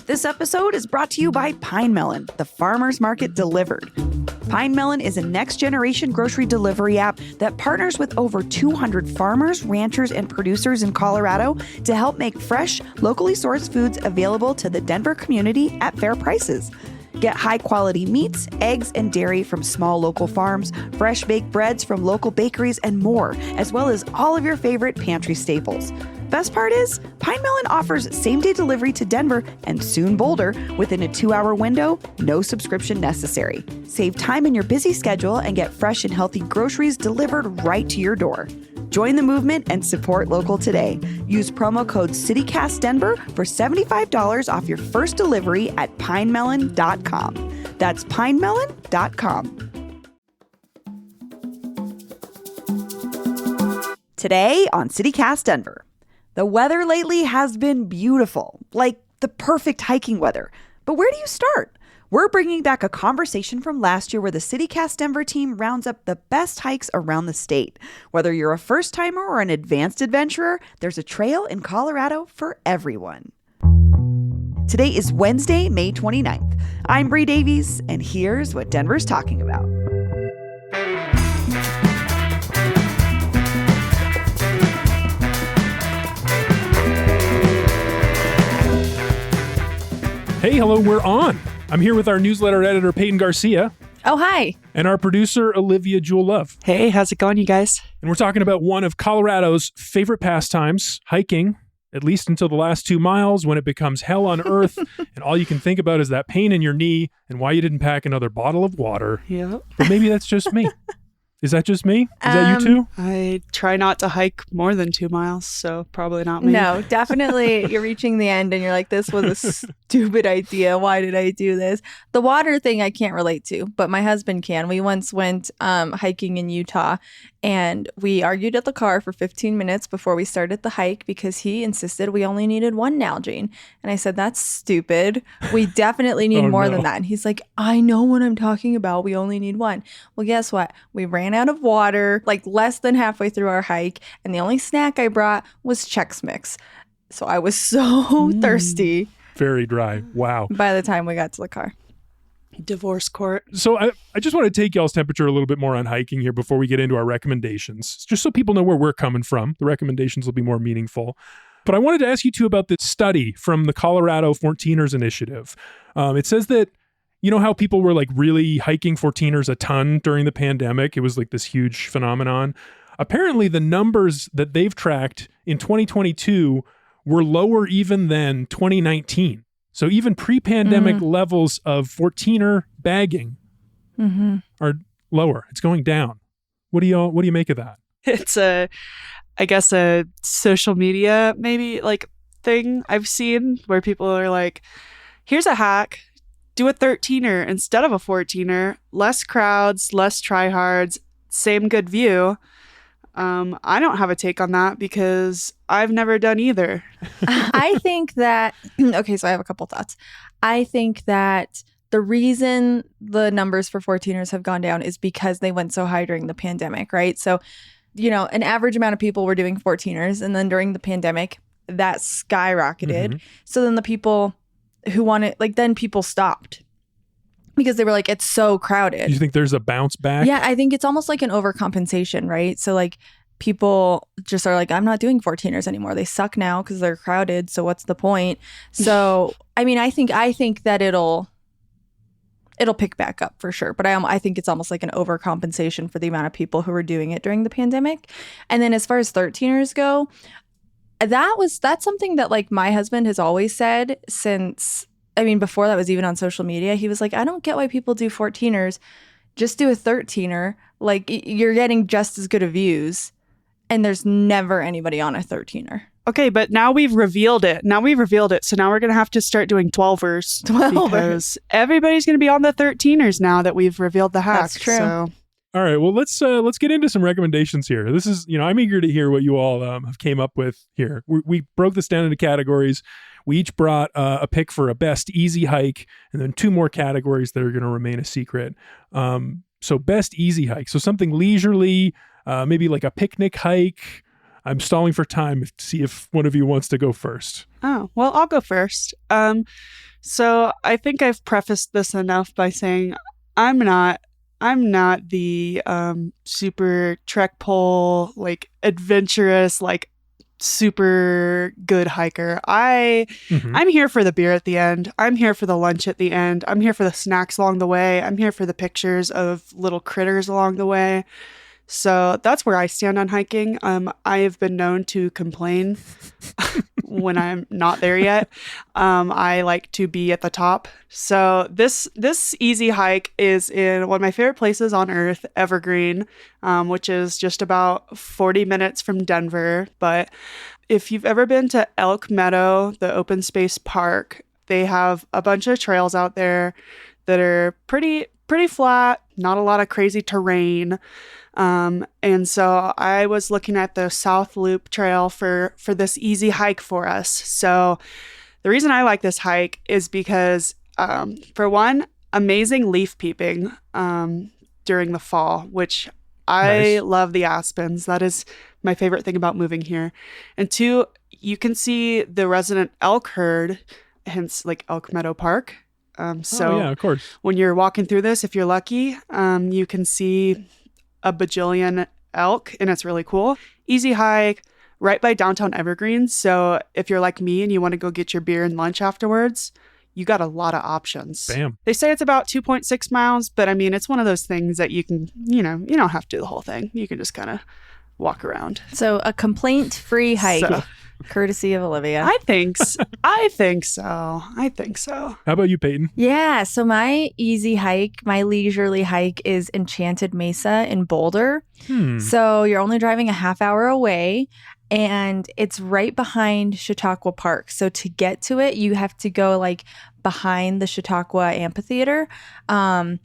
This episode is brought to you by Pine Melon, the farmer's market delivered. Pine Melon is a next-generation grocery delivery app that partners with over 200 farmers, ranchers, and producers in Colorado to help make fresh, locally sourced foods available to the Denver community at fair prices. Get high-quality meats, eggs, and dairy from small local farms, fresh baked breads from local bakeries, and more, as well as all of your favorite pantry staples. Best part is, Pine Melon offers same-day delivery to Denver and soon Boulder within a 2-hour window, no subscription necessary. Save time in your busy schedule and get fresh and healthy groceries delivered right to your door. Join the movement and support local today. Use promo code CityCastDenver for $75 off your first delivery at pinemelon.com. That's pinemelon.com. Today on CityCast Denver. The weather lately has been beautiful, like the perfect hiking weather. But where do you start? We're bringing back a conversation from last year where the CityCast Denver team rounds up the best hikes around the state. Whether you're a first-timer or an advanced adventurer, there's a trail in Colorado for everyone. Today is Wednesday, May 29th. I'm Bree Davies, and here's what Denver's talking about. Hey, hello, we're on. I'm here with our newsletter editor, Peyton Garcia. Oh, hi. And our producer, Olivia, Jewell. Hey, how's it going, you guys? And we're talking about one of Colorado's favorite pastimes, hiking, at least until the last 2 miles when it becomes hell on earth and all you can think about is that pain in your knee and why you didn't pack another bottle of water. Yep. But maybe that's just me. Is that just me? Is that you too? I try not to hike more than 2 miles, so probably not me. No, definitely you're reaching the end and you're like, this was a stupid idea. Why did I do this? The water thing I can't relate to, but my husband can. We once went hiking in Utah and we argued at the car for 15 minutes before we started the hike because he insisted we only needed 1 Nalgene. And I said, that's stupid. We definitely need more than that. And he's like, I know what I'm talking about. We only need 1. Well, guess what? We ran out of water like less than halfway through our hike. And the only snack I brought was Chex Mix. So I was so thirsty. Very dry. Wow. By the time we got to the car. Divorce court. So I just want to take y'all's temperature a little bit more on hiking here before we get into our recommendations, just so people know where we're coming from. The recommendations will be more meaningful. But I wanted to ask you two about this study from the Colorado 14ers Initiative. It says that, you know how people were like really hiking 14ers a ton during the pandemic? It was like this huge phenomenon. Apparently the numbers that they've tracked in 2022 were lower even than 2019. So even pre-pandemic levels of 14er bagging are lower. It's going down. What do you make of that? It's I guess a social media maybe like thing I've seen where people are like, here's a hack. Do a 13er instead of a 14er. Less crowds, less tryhards, same good view. I don't have a take on that because I've never done either. I think that, okay, so I have a couple thoughts. I think that the reason the numbers for 14ers have gone down is because they went so high during the pandemic, right? So, you know, an average amount of people were doing 14ers, and then during the pandemic, that skyrocketed. So then the people who wanted, like, then people stopped. Because they were like, it's so crowded. You think there's a bounce back? Yeah, I think it's almost like an overcompensation, right? So like people just are like, I'm not doing 14ers anymore. They suck now because they're crowded. So what's the point? So, I mean, I think that it'll pick back up for sure. But I think it's almost like an overcompensation for the amount of people who were doing it during the pandemic. And then as far as 13ers go, that's something that like my husband has always said since, I mean, before that was even on social media. He was like, I don't get why people do 14ers. Just do a 13er. Like, you're getting just as good of views. And there's never anybody on a 13er. Okay, but now we've revealed it. So now we're going to have to start doing 12ers. Because everybody's going to be on the 13ers now that we've revealed the hack. That's true. So. All right, well, let's get into some recommendations here. This is, I'm eager to hear what you all have came up with here. We broke this down into categories. We each brought a pick for a best easy hike, and then 2 more categories that are going to remain a secret. So best easy hike. So something leisurely, maybe like a picnic hike. I'm stalling for time to see if one of you wants to go first. Oh, well, I'll go first. So I think I've prefaced this enough by saying I'm not the super trek pole, like adventurous, like super good hiker. I'm here for the beer at the end. I'm here for the lunch at the end. I'm here for the snacks along the way. I'm here for the pictures of little critters along the way. So that's where I stand on hiking. I have been known to complain when I'm not there yet. I like to be at the top. So this easy hike is in one of my favorite places on earth, Evergreen, which is just about 40 minutes from Denver. But if you've ever been to Elk Meadow, the open space park, they have a bunch of trails out there that are pretty flat, not a lot of crazy terrain. And so I was looking at the South Loop Trail for this easy hike for us. So the reason I like this hike is because, for one, amazing leaf peeping during the fall, which I love the aspens. That is my favorite thing about moving here. And two, you can see the resident elk herd, hence like Elk Meadow Park. So yeah, of course. When you're walking through this, if you're lucky, you can see a bajillion elk, and it's really cool. Easy hike, right by downtown Evergreen. So if you're like me and you want to go get your beer and lunch afterwards, you got a lot of options. Bam. They say it's about 2.6 miles, but I mean, it's one of those things that you can, you don't have to do the whole thing. You can just kind of walk around. So a complaint-free hike, So- courtesy of Olivia. I think so. I think so. How about you, Peyton? Yeah, so my easy hike, my leisurely hike is Enchanted Mesa in Boulder. So you're only driving a half hour away, and it's right behind Chautauqua Park. So to get to it, you have to go like behind the Chautauqua Amphitheater. And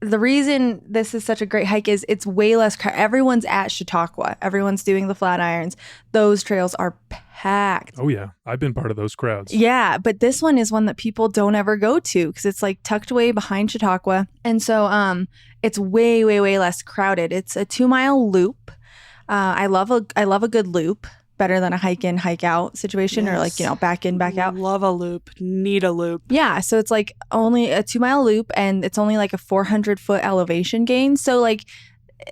the reason this is such a great hike is it's way less everyone's at Chautauqua. Everyone's doing the Flatirons. Those trails are packed. Oh, yeah. I've been part of those crowds. Yeah, but this one is one that people don't ever go to because it's like tucked away behind Chautauqua. And so it's way, way, way less crowded. It's a 2-mile loop. I love a good loop. Better than a hike in, hike out situation, or like, back in, back out. Love a loop. Need a loop. Yeah. So it's like only a 2-mile loop, and it's only like a 400-foot elevation gain. So like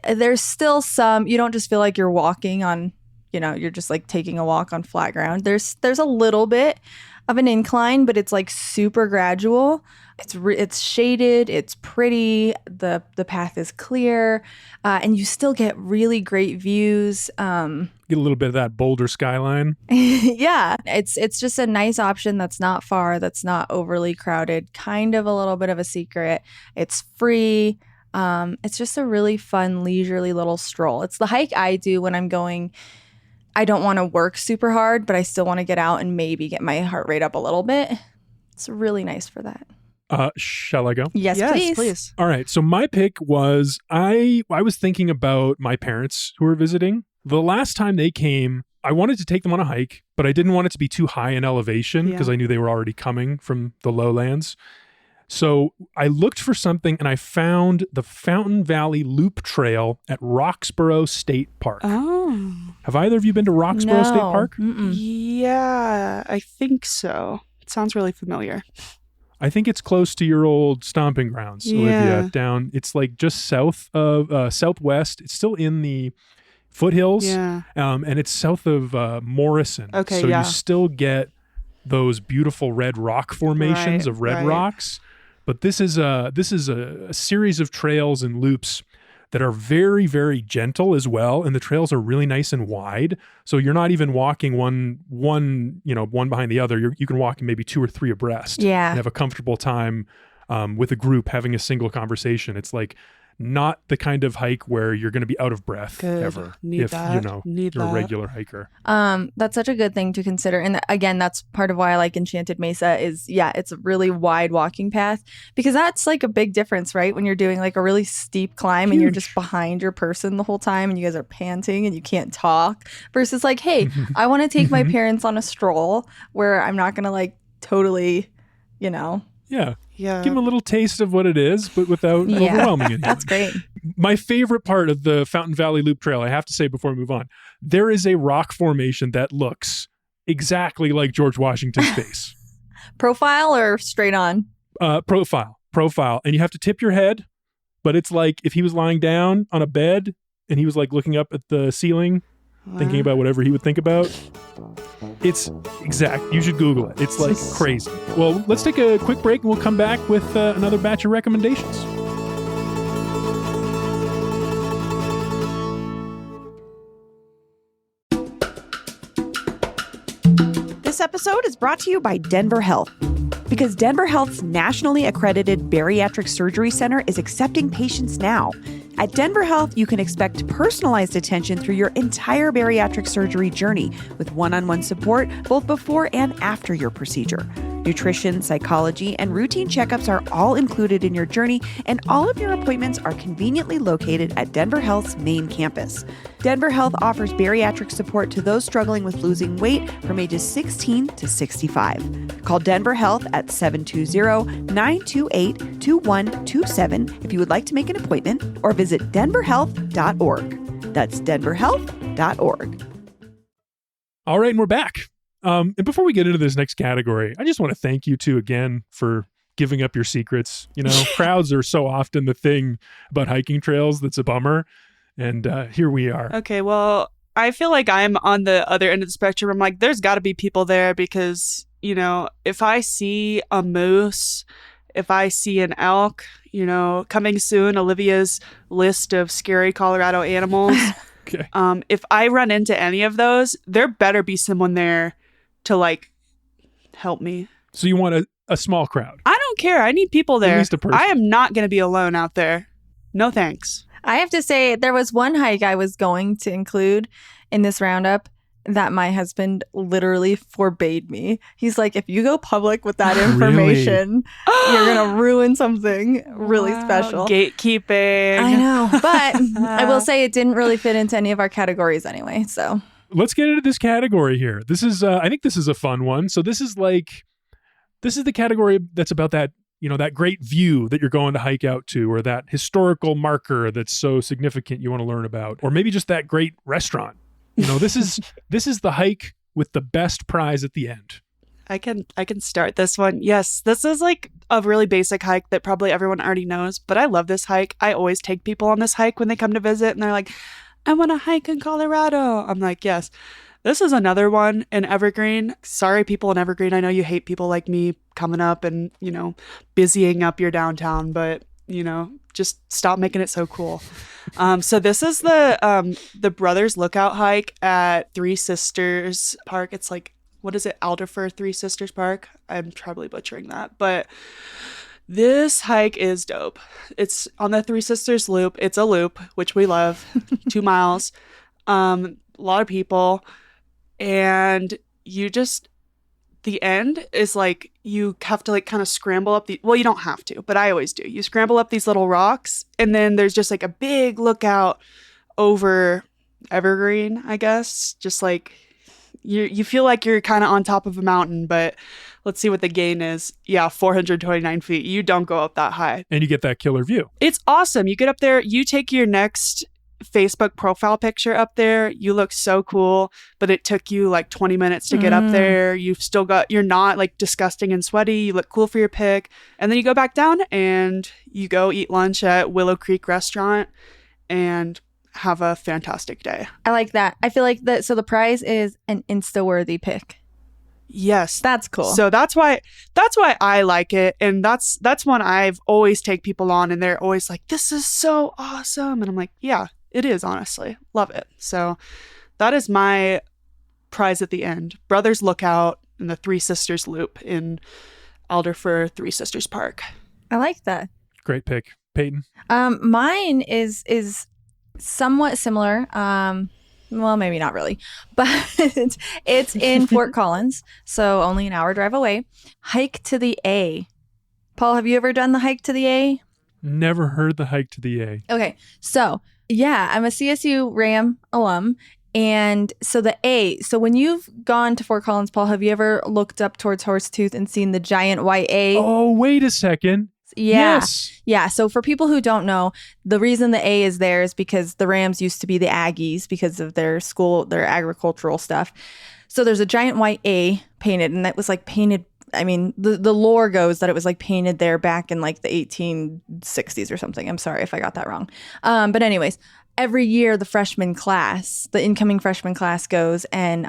there's still some, you don't just feel like you're walking on, you're just like taking a walk on flat ground. There's a little bit of an incline, but it's like super gradual. It's shaded, it's pretty, the path is clear, and you still get really great views. Get a little bit of that Boulder skyline. Yeah, it's just a nice option that's not far, that's not overly crowded, kind of a little bit of a secret. It's free. It's just a really fun, leisurely little stroll. It's the hike I do when I'm going, I don't want to work super hard, but I still want to get out and maybe get my heart rate up a little bit. It's really nice for that. Shall I go? Yes, please. All right. So my pick was I was thinking about my parents who were visiting. The last time they came, I wanted to take them on a hike, but I didn't want it to be too high in elevation because I knew they were already coming from the lowlands. So I looked for something and I found the Fountain Valley Loop Trail at Roxborough State Park. Oh. Have either of you been to Roxborough State Park? Mm-mm. Yeah, I think so. It sounds really familiar. I think it's close to your old stomping grounds, Olivia. Down, it's like just south of southwest. It's still in the foothills, and it's south of Morrison. Okay, so you still get those beautiful red rock formations of red rocks. But this is a series of trails and loops that are very, very gentle as well, and the trails are really nice and wide. So you're not even walking one behind the other. You can walk maybe 2 or 3 abreast. Yeah. And have a comfortable time with a group having a single conversation. It's like not the kind of hike where you're going to be out of breath ever. If you're a regular hiker. That's such a good thing to consider. And again, that's part of why I like Enchanted Mesa is, it's a really wide walking path, because that's like a big difference, right? When you're doing like a really steep climb and you're just behind your person the whole time and you guys are panting and you can't talk, versus like, hey, I want to take my parents on a stroll where I'm not going to like totally, Yeah. Give them a little taste of what it is, but without overwhelming it. That's great. My favorite part of the Fountain Valley Loop Trail, I have to say before we move on, there is a rock formation that looks exactly like George Washington's face. Profile or straight on? Profile. And you have to tip your head, but it's like if he was lying down on a bed and he was like looking up at the ceiling, thinking about whatever he would think about. It's exact. You should Google it. It's like crazy. Well, let's take a quick break and we'll come back with another batch of recommendations. This episode is brought to you by Denver Health. Because Denver Health's nationally accredited bariatric surgery center is accepting patients now. At Denver Health, you can expect personalized attention through your entire bariatric surgery journey with one-on-one support both before and after your procedure. Nutrition, psychology, and routine checkups are all included in your journey, and all of your appointments are conveniently located at Denver Health's main campus. Denver Health offers bariatric support to those struggling with losing weight from ages 16 to 65. Call Denver Health at 720-928-2127 if you would like to make an appointment, or visit denverhealth.org. That's denverhealth.org. All right, and we're back. And before we get into this next category, I just want to thank you two again for giving up your secrets. You know, crowds are so often the thing about hiking trails that's a bummer. And here we are. Okay, well, I feel like I'm on the other end of the spectrum. I'm like, there's got to be people there because, you know, if I see a moose, if I see an elk, you know, coming soon, Olivia's list of scary Colorado animals. Okay. If I run into any of those, there better be someone there to like help me. So you want a small crowd? I don't care. I need people there. At least a person. I am not going to be alone out there. No thanks. I have to say, there was one hike I was going to include in this roundup that my husband literally forbade me. He's like, if you go public with that information, you're going to ruin something really special. Gatekeeping. I know. But I will say it didn't really fit into any of our categories anyway. So let's get into this category here. This is, I think this is a fun one. So this is the category that's about that, you know, that great view that you're going to hike out to, or that historical marker that's so significant you want to learn about, or maybe just that great restaurant. You know, this is the hike with the best prize at the end. I can start this one. Yes, this is like a really basic hike that probably everyone already knows, but I love this hike. I always take people on this hike when they come to visit and they're like, I want to hike in Colorado. I'm like, yes. This is another one in Evergreen. Sorry, people in Evergreen. I know you hate people like me coming up and, you know, busying up your downtown, but, you know, just stop making it so cool. So this is the Brothers Lookout hike at Three Sisters Park. It's like, what is it? Alderfer Three Sisters Park. I'm probably butchering that, but this hike is dope. It's on the Three Sisters Loop. It's a loop, which we love. 2 miles. A lot of people. And the end is like, you have to like kind of scramble up well, you don't have to, but I always do. You scramble up these little rocks, and then there's just like a big lookout over Evergreen, I guess. Just like you feel like you're kind of on top of a mountain, but let's see what the gain is. Yeah, 429 feet. You don't go up that high. And you get that killer view. It's awesome. You get up there, you take your next Facebook profile picture up there. You look so cool, but it took you like 20 minutes to get up there. You're not like disgusting and sweaty. You look cool for your pic. And then you go back down and you go eat lunch at Willow Creek Restaurant and have a fantastic day. I like that. I feel like so the prize is an Insta-worthy pic. Yes. That's cool. So that's why I like it. And that's one I've always take people on, and they're always like, this is so awesome. And I'm like, yeah, it is, honestly. Love it. So that is my prize at the end. Brothers Lookout in the Three Sisters Loop in Alderfer Three Sisters Park. I like that. Great pick. Peyton? Mine is somewhat similar. Well, maybe not really, but it's in Fort Collins, so only an hour drive away. Hike to the A. Paul, have you ever done the hike to the A? Never heard the hike to the A. Okay, so yeah, I'm a CSU Ram alum. And so the A, so when you've gone to Fort Collins, Paul, have you ever looked up towards Horsetooth and seen the giant white A? Oh, wait a second. Yes. Yeah. So for people who don't know, the reason the A is there is because the Rams used to be the Aggies because of their school, their agricultural stuff. So there's a giant white A painted, and that was like painted. I mean, the lore goes that it was like painted there back in like the 1860s or something. I'm sorry if I got that wrong. But anyways, every year the incoming freshman class goes and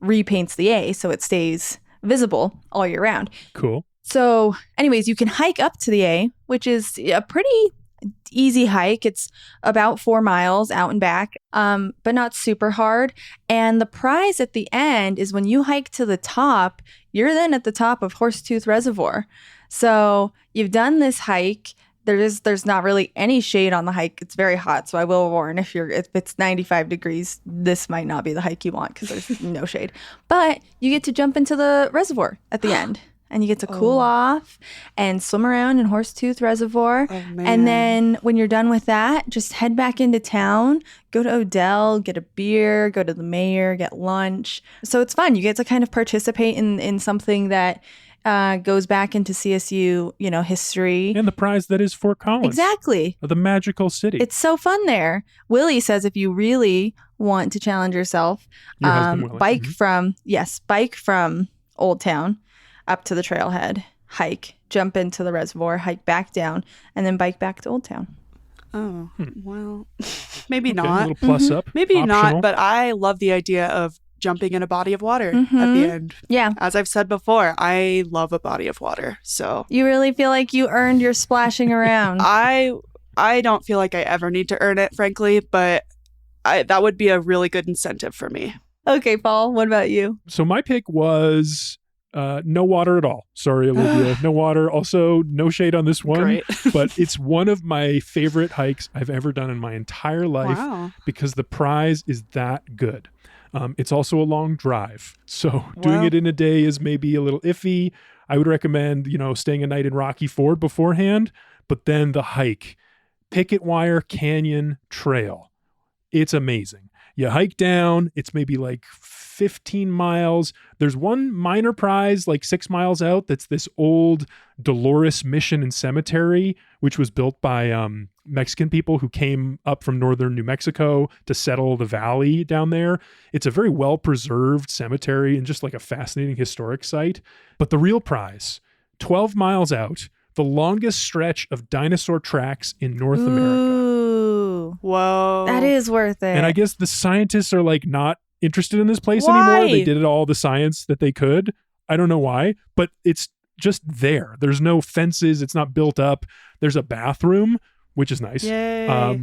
repaints the A so it stays visible all year round. Cool. So anyways, you can hike up to the A, which is a pretty easy hike. It's about 4 miles out and back, but not super hard. And the prize at the end is when you hike to the top, you're then at the top of Horsetooth Reservoir. So you've done this hike. There's not really any shade on the hike. It's very hot. So I will warn, if it's 95 degrees, this might not be the hike you want because there's no shade. But you get to jump into the reservoir at the end. And you get to cool off and swim around in Horsetooth Reservoir. Oh, man. And then when you're done with that, just head back into town, go to Odell, get a beer, go to the mayor, get lunch. So it's fun. You get to kind of participate in something that goes back into CSU, history. And the prize that is Fort Collins. Exactly. The magical city. It's so fun there. Willie says if you really want to challenge yourself, Your husband Willie. bike from Old Town up to the trailhead, hike, jump into the reservoir, hike back down, and then bike back to Old Town. Oh, well, maybe Okay, not. a little plus up. Maybe optional. not, but I love the idea of jumping in a body of water at the end. Yeah. As I've said before, I love a body of water. So You really feel like you earned your splashing around. I don't feel like I ever need to earn it, frankly, but that would be a really good incentive for me. Okay, Paul, what about you? So my pick was no water at all. Sorry, Olivia. No water. Also, no shade on this one. Great. But it's one of my favorite hikes I've ever done in my entire life because the prize is that good. It's also a long drive. So doing it in a day is maybe a little iffy. I would recommend, staying a night in Rocky Ford beforehand, but then the hike, Picket Wire Canyon Trail. It's amazing. You hike down, it's maybe like 15 miles. There's one minor prize like 6 miles out that's this old Dolores Mission and Cemetery, which was built by Mexican people who came up from northern New Mexico to settle the valley down there. It's a very well-preserved cemetery and just like a fascinating historic site. But the real prize, 12 miles out, the longest stretch of dinosaur tracks in North America. Ooh. Whoa. That is worth it. And I guess the scientists are like not interested in this place Why? anymore. They did all the science that they could. I don't know why, but it's just there. There's no fences. It's not built up. There's a bathroom, which is nice. Yay.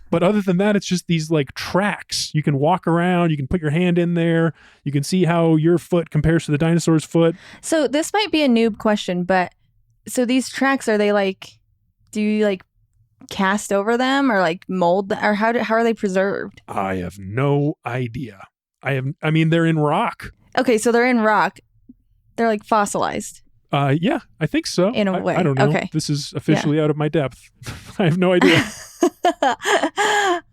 But other than that, it's just these like tracks. You can walk around. You can put your hand in there. You can see how your foot compares to the dinosaur's foot. So this might be a noob question, but so these tracks, are they like, do you like cast over them or like mold, or how are they preserved? I have no idea. I mean, they're in rock. Okay, so they're in rock. They're like fossilized. Yeah, I think so. In a way. I don't know. Okay. This is officially out of my depth. I have no idea.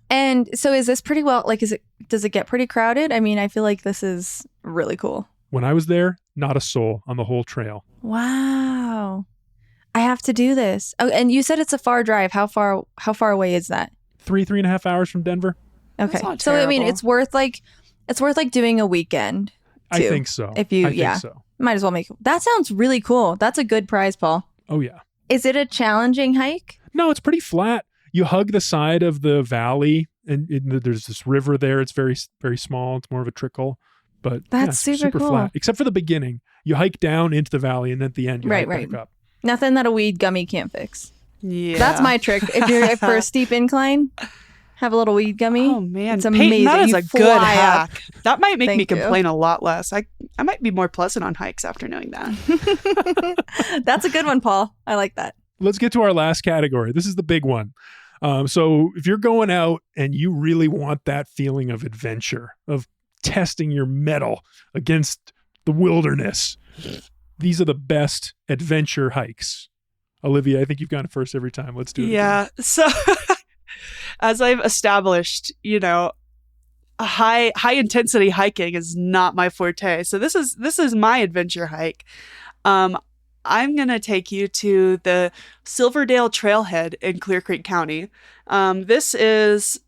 And so is this pretty well, like, does it get pretty crowded? I mean, I feel like this is really cool. When I was there, not a soul on the whole trail. Wow. I have to do this. Oh, and you said it's a far drive. How far away is that? 3.5 hours from Denver. Okay. That's not So I mean, terrible. it's worth like doing a weekend too. I think so. If you, I think so. might as well make. That sounds really cool. That's a good prize, Paul. Oh yeah. Is it a challenging hike? No, it's pretty flat. You hug the side of the valley, and there's this river there. It's very, very small. It's more of a trickle, but That's it's super cool. flat. Except for the beginning, you hike down into the valley, and at the end, you hike Right. back up. Nothing that a weed gummy can't fix. Yeah. That's my trick. If you're for a steep incline, have a little weed gummy. Oh man, It's Peyton, amazing. that is You a good fly up. hack. That might make me Thank you. complain a lot less. I might be more pleasant on hikes after knowing that. That's a good one, Paul. I like that. Let's get to our last category. This is the big one. So if you're going out and you really want that feeling of adventure, of testing your mettle against the wilderness, these are the best adventure hikes. Olivia, I think you've gone first every time. Let's do it. Yeah. So as I've established, high intensity hiking is not my forte. So this is my adventure hike. I'm going to take you to the Silverdale Trailhead in Clear Creek County. This is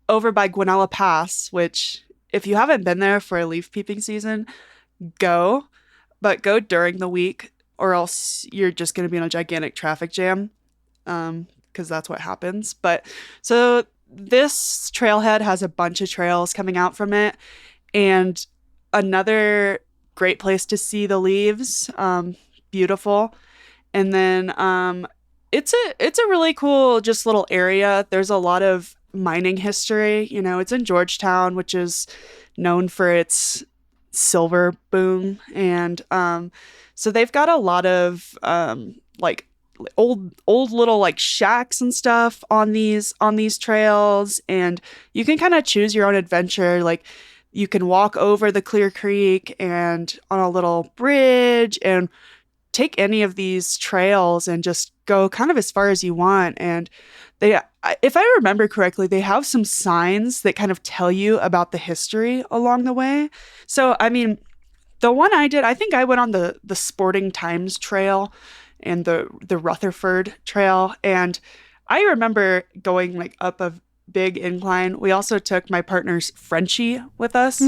over by Guanella Pass, which if you haven't been there for a leaf peeping season, go, but go during the week or else you're just going to be in a gigantic traffic jam, because that's what happens. But so this trailhead has a bunch of trails coming out from it, and another great place to see the leaves. Beautiful. And then it's a really cool just little area. There's a lot of mining history. You know, it's in Georgetown, which is known for its silver boom. And so they've got a lot of like old little like shacks and stuff on these trails, and you can kind of choose your own adventure. Like you can walk over the Clear Creek and on a little bridge and take any of these trails and just go kind of as far as you want. And they, if I remember correctly, they have some signs that kind of tell you about the history along the way. So, I mean, the one I did, I think I went on the Sporting Times Trail and the Rutherford Trail. And I remember going like up a big incline. We also took my partner's Frenchie with us.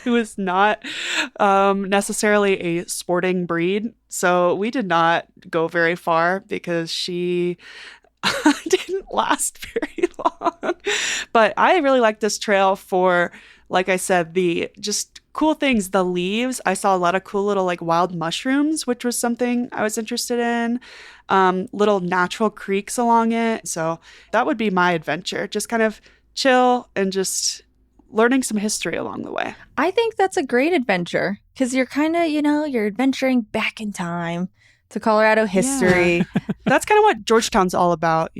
Who is not necessarily a sporting breed. So we did not go very far because she didn't last very long. But I really like this trail for, like I said, the just cool things. The leaves, I saw a lot of cool little like wild mushrooms, which was something I was interested in. Little natural creeks along it. So that would be my adventure. Just kind of chill and just learning some history along the way. I think that's a great adventure because you're kind of, you're adventuring back in time to Colorado history. Yeah. That's kind of what Georgetown's all about,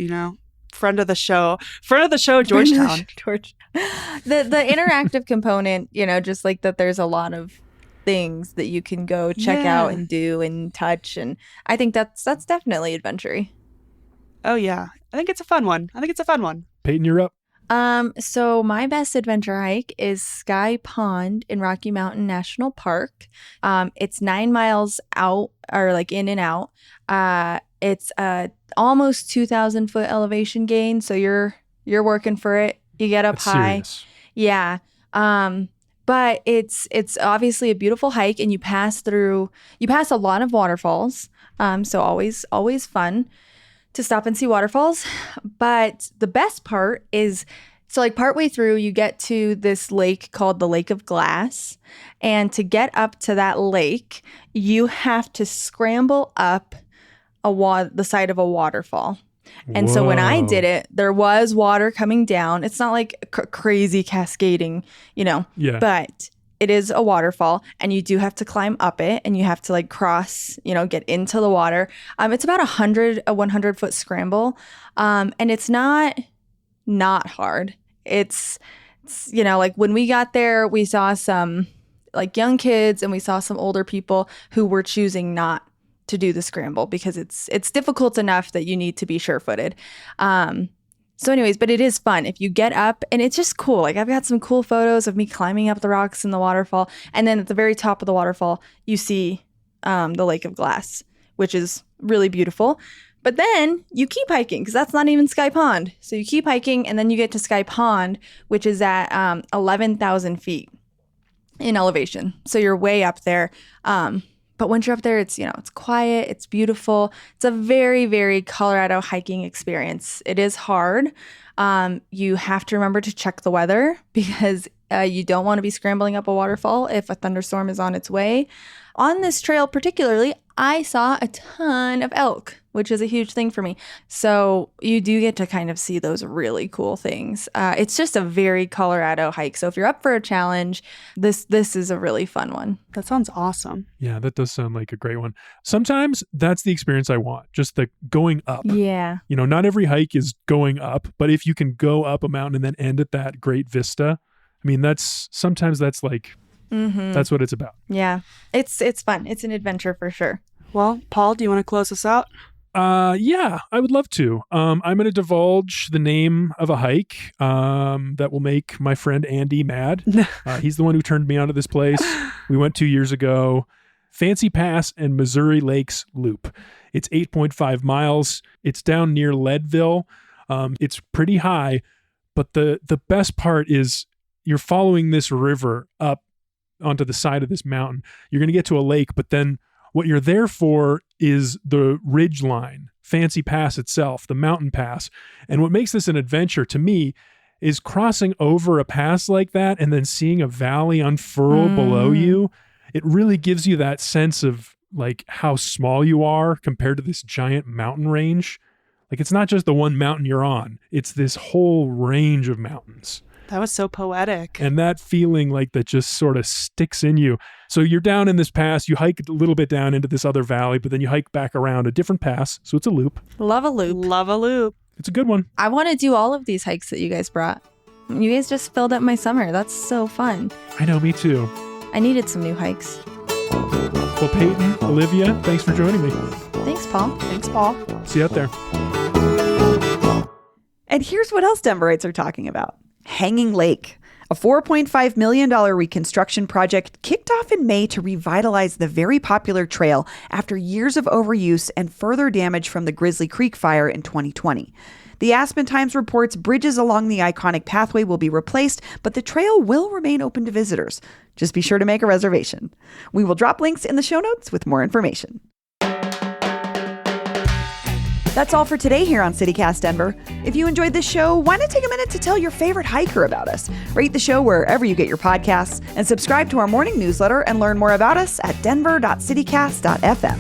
Friend of the show, Georgetown. The interactive component, just like that there's a lot of things that you can go check out and do and touch. And I think that's definitely adventure-y. Oh, yeah. I think it's a fun one. Peyton, you're up. So my best adventure hike is Sky Pond in Rocky Mountain National Park. It's 9 miles out or like in and out. It's almost 2,000 foot elevation gain. So you're working for it. You get up That's high. serious. Yeah. But it's obviously a beautiful hike, and you pass a lot of waterfalls. So always fun to stop and see waterfalls. But the best part is, so like partway through, you get to this lake called the Lake of Glass. And to get up to that lake, you have to scramble up the side of a waterfall. And so when I did it, there was water coming down. It's not like crazy cascading, but it is a waterfall, and you do have to climb up it, and you have to like cross, get into the water. It's about a 100 foot scramble. And it's not hard. It's like when we got there, we saw some like young kids and we saw some older people who were choosing not to do the scramble because it's difficult enough that you need to be sure-footed. So anyways, but it is fun if you get up, and it's just cool. Like I've got some cool photos of me climbing up the rocks in the waterfall. And then at the very top of the waterfall, you see the Lake of Glass, which is really beautiful. But then you keep hiking because that's not even Sky Pond. So you keep hiking, and then you get to Sky Pond, which is at 11,000 feet in elevation. So you're way up there. But once you're up there, it's quiet, it's beautiful. It's a very, very Colorado hiking experience. It is hard. You have to remember to check the weather because you don't want to be scrambling up a waterfall if a thunderstorm is on its way. On this trail particularly, I saw a ton of elk, which is a huge thing for me. So you do get to kind of see those really cool things. It's just a very Colorado hike. So if you're up for a challenge, this is a really fun one. That sounds awesome. Yeah, that does sound like a great one. Sometimes that's the experience I want, just the going up. Yeah. Not every hike is going up, but if you can go up a mountain and then end at that great vista, I mean, that's like, that's what it's about. Yeah, it's fun. It's an adventure for sure. Well, Paul, do you want to close us out? Yeah, I would love to. I'm going to divulge the name of a hike that will make my friend Andy mad. He's the one who turned me onto this place. We went 2 years ago. Fancy Pass and Missouri Lakes Loop. It's 8.5 miles. It's down near Leadville. It's pretty high, but the best part is you're following this river up onto the side of this mountain. You're going to get to a lake, but then what you're there for is the ridge line, Fancy Pass itself, the mountain pass. And what makes this an adventure to me is crossing over a pass like that and then seeing a valley unfurl below you. It really gives you that sense of like how small you are compared to this giant mountain range. Like it's not just the one mountain you're on, it's this whole range of mountains. That was so poetic. And that feeling like that just sort of sticks in you. So you're down in this pass, you hike a little bit down into this other valley, but then you hike back around a different pass. So it's a loop. Love a loop. Love a loop. It's a good one. I want to do all of these hikes that you guys brought. You guys just filled up my summer. That's so fun. I know, me too. I needed some new hikes. Well, Peyton, Olivia, thanks for joining me. Thanks, Paul. Thanks, Paul. See you out there. And here's what else Denverites are talking about. Hanging Lake, a $4.5 million reconstruction project kicked off in May to revitalize the very popular trail after years of overuse and further damage from the Grizzly Creek fire in 2020. The Aspen Times reports bridges along the iconic pathway will be replaced, but the trail will remain open to visitors. Just be sure to make a reservation. We will drop links in the show notes with more information. That's all for today here on CityCast Denver. If you enjoyed this show, why not take a minute to tell your favorite hiker about us? Rate the show wherever you get your podcasts and subscribe to our morning newsletter and learn more about us at denver.citycast.fm.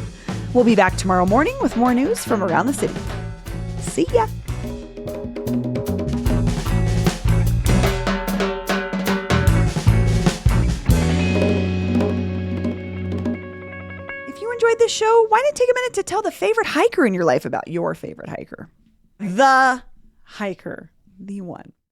We'll be back tomorrow morning with more news from around the city. See ya. Enjoyed this show, why not take a minute to tell the favorite hiker in your life about your favorite hiker? The hiker, the one.